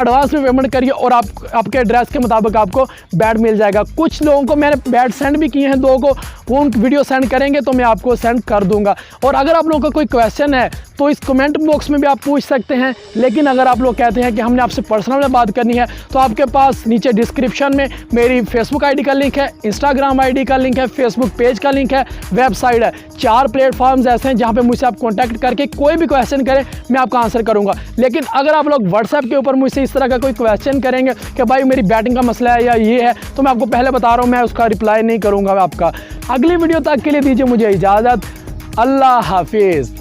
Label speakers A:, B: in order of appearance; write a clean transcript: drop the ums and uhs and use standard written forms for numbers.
A: Advance में payment करिए और आपके एड्रेस के मुताबिक आपको बैट मिल जाएगा। कुछ लोगों को मैंने बैट सेंड भी किए हैं, 2 को, वो उन वीडियो सेंड करेंगे तो मैं आपको सेंड कर दूंगा। और अगर आप लोगों का कोई क्वेश्चन है तो इस कमेंट बॉक्स में भी आप पूछ सकते हैं। लेकिन अगर आप लोग कहते हैं कि हमने आपसे पर्सनल में बात करनी है तो आपके पास नीचे डिस्क्रिप्शन में मेरी फेसबुक आईडी का लिंक है, इंस्टाग्राम आईडी का लिंक है, फेसबुक पेज का लिंक है, वेबसाइट है। 4 प्लेटफॉर्म्स ऐसे हैं जहां पे मुझसे आप कांटेक्ट करके कोई भी क्वेश्चन करें मैं आपका आंसर करूंगा। लेकिन अगर आप लोग व्हाट्सएप के ऊपर मुझसे इस तरह का कोई क्वेश्चन करेंगे कि भाई मेरी बैटिंग का मसला है या ये है, तो मैं आपको पहले बता रहा हूँ मैं उसका रिप्लाई नहीं करूँगा आपका। अगली वीडियो तक के लिए दीजिए मुझे इजाज़त। अल्लाह हाफिज़।